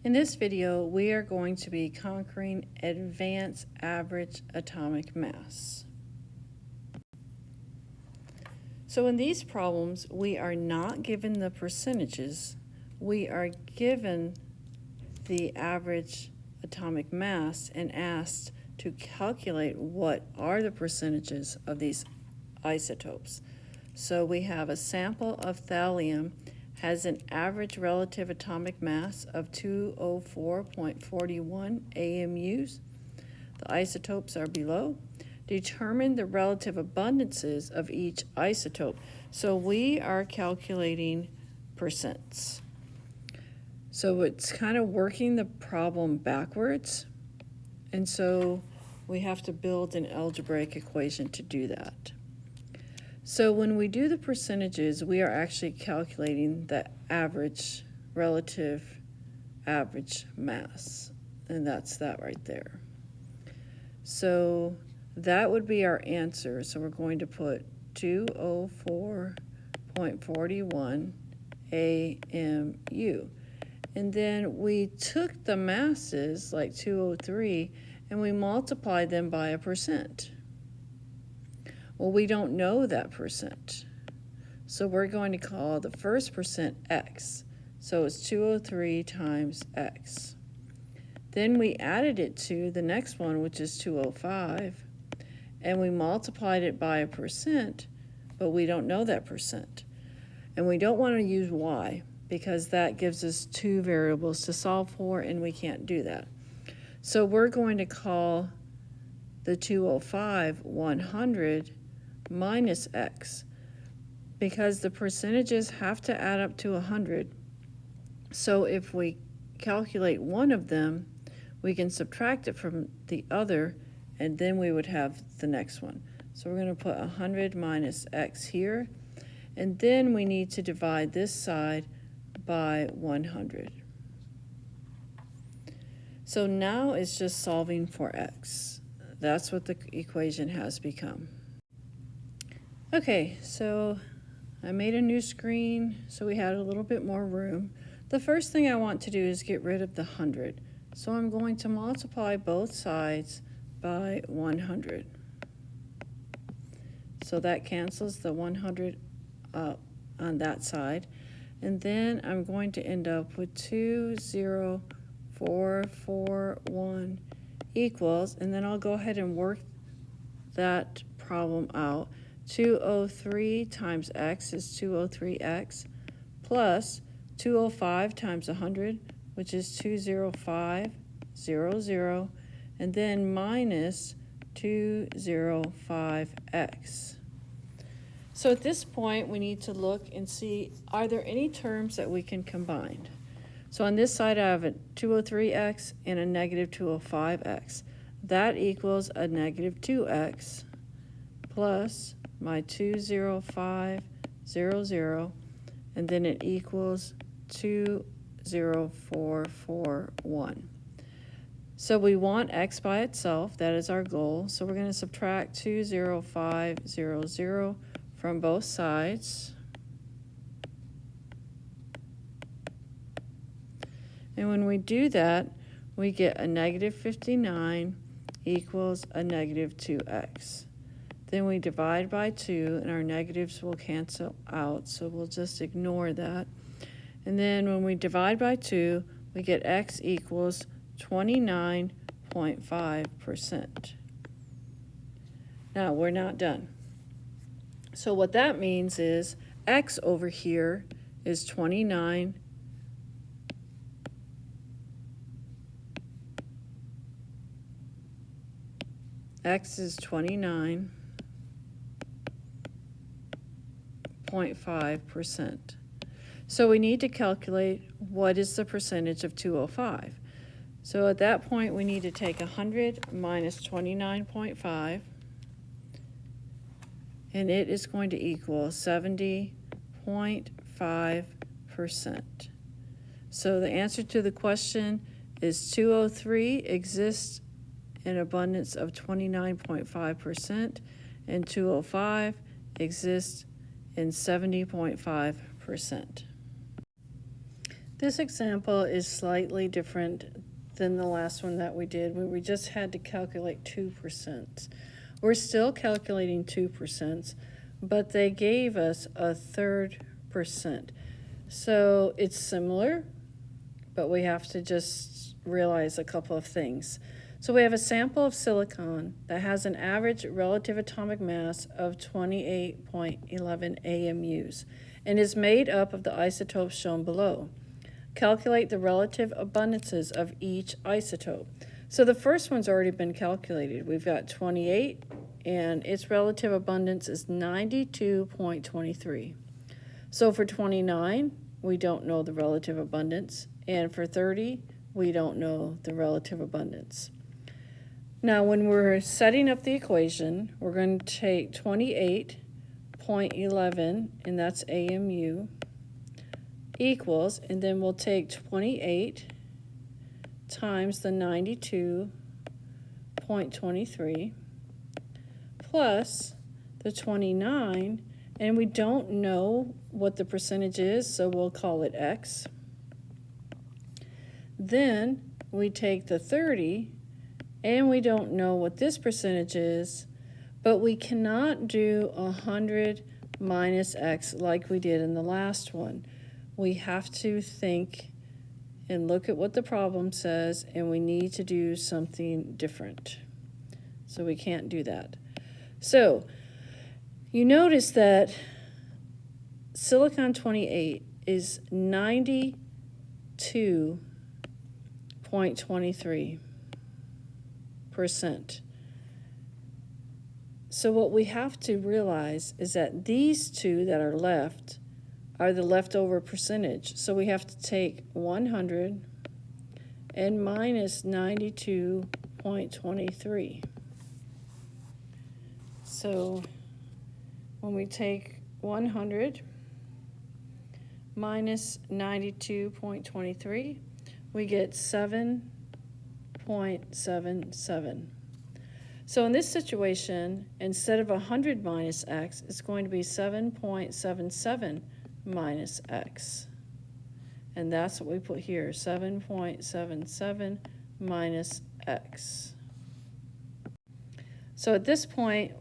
In this video, we are going to be conquering advanced average atomic mass. So in these problems, we are not given the percentages, we are given the average atomic mass and asked to calculate what are the percentages of these isotopes. So we have a sample of thallium has an average relative atomic mass of 204.41 AMUs. The isotopes are below. Determine the relative abundances of each isotope. So we are calculating percents. So it's kind of working the problem backwards. And so we have to build an algebraic equation to do that. So when we do the percentages, we are actually calculating the average, relative average mass. And that's that right there. So that would be our answer. So we're going to put 204.41 AMU. And then we took the masses, like 203, and we multiplied them by a percent. Well, we don't know that percent. So we're going to call the first percent X. So it's 203 times X. Then we added it to the next one, which is 205, and we multiplied it by a percent, but we don't know that percent. And we don't want to use Y because that gives us two variables to solve for, and we can't do that. So we're going to call the 205 100 minus X, because the percentages have to add up to 100. So if we calculate one of them, we can subtract it from the other, and then we would have the next one. So we're going to put 100 minus X here, and then we need to divide this side by 100. So now it's just solving for X. That's what the equation has become. Okay, so I made a new screen so we had a little bit more room. The first thing I want to do is get rid of the 100. So I'm going to multiply both sides by 100. So that cancels the 100 up on that side. And then I'm going to end up with 20441 equals, and then I'll go ahead and work that problem out. 203 times X is 203X plus 205 times 100, which is 20500, and then minus 205X. So at this point, we need to look and see, are there any terms that we can combine? So on this side, I have a 203X and a negative 205X. That equals a negative 2X plus my 20500, and then it equals 20441. So we want X by itself, that is our goal. So we're going to subtract 20500 from both sides. And when we do that, we get a negative 59 equals a negative 2X. Then we divide by 2, and our negatives will cancel out, so we'll just ignore that. And then when we divide by 2, we get X equals 29.5%. Now, we're not done. So what that means is X over here is 29. X is 29.5%. So we need to calculate what is the percentage of 205. So at that point, we need to take 100 minus 29.5, and it is going to equal 70.5%. So the answer to the question is 203 exists in abundance of 29.5%, and 205 exists in 70.5%. This example is slightly different than the last one that we did, where we just had to calculate 2%. We're still calculating 2%, but they gave us a third percent. So it's similar, but we have to just realize a couple of things. So we have a sample of silicon that has an average relative atomic mass of 28.11 AMUs and is made up of the isotopes shown below. Calculate the relative abundances of each isotope. So the first one's already been calculated. We've got 28, and its relative abundance is 92.23. So for 29, we don't know the relative abundance, and for 30, we don't know the relative abundance. Now, when we're setting up the equation, we're going to take 28.11, and that's AMU, equals, and then we'll take 28 times the 92.23 plus the 29, and we don't know what the percentage is, so we'll call it X. Then we take the 30, and we don't know what this percentage is, but we cannot do 100 minus X like we did in the last one. We have to think and look at what the problem says, and we need to do something different. So we can't do that. So you notice that silicon 28 is 92.23%. So what we have to realize is that these two that are left are the leftover percentage. So we have to take 100 and minus 92.23. So when we take 100 minus 92.23, we get 7.77. So in this situation, instead of 100 minus X, it's going to be 7.77 minus X. And that's what we put here, 7.77 minus X. So at this point,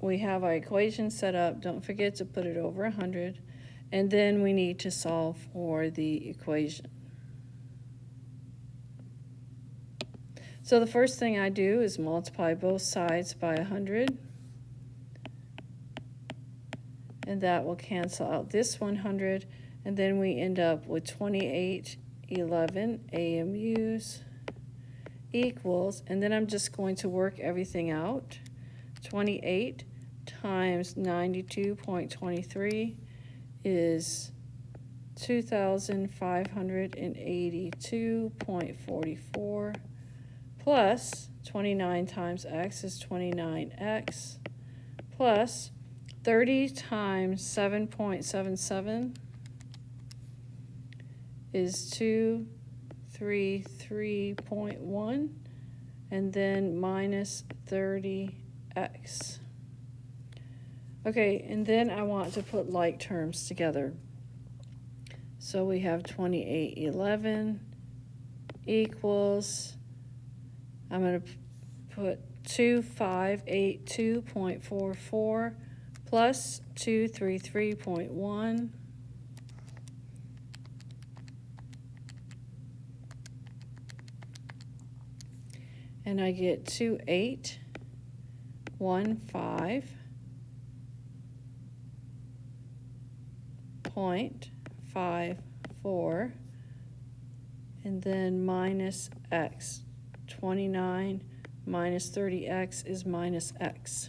we have our equation set up. Don't forget to put it over 100. And then we need to solve for the equation. So the first thing I do is multiply both sides by 100. And that will cancel out this 100. And then we end up with 2811 AMUs equals, and then I'm just going to work everything out. 28 times 92.23 is 2,582.44 plus 29 times X is 29X plus 30 times 7.77 is 233.1, and then minus 30x. Okay, and then I want to put like terms together. So we have 2811 equals, I'm going to put 2582.44 plus 233.1 and I get 2815.54 and then minus x. 29 minus 30x is minus x.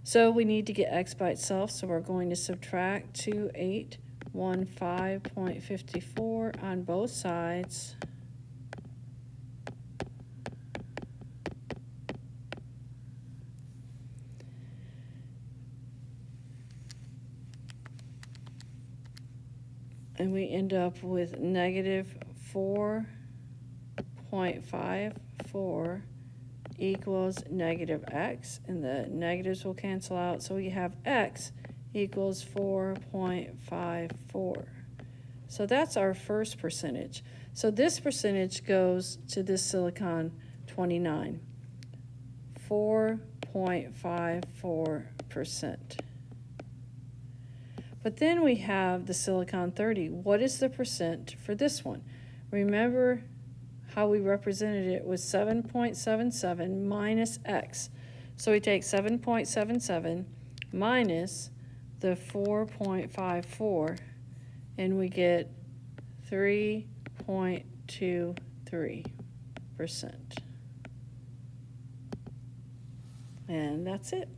So we need to get x by itself, so we're going to subtract 2815.54 on both sides. And we end up with negative 4.54 equals negative x, and the negatives will cancel out, so we have x equals 4.54. So that's our first percentage. So this percentage goes to this silicon 29, 4.54%. But then we have the silicon 30. What is the percent for this one? Remember how we represented it was 7.77 minus x. So we take 7.77 minus the 4.54 and we get 3.23%. And that's it.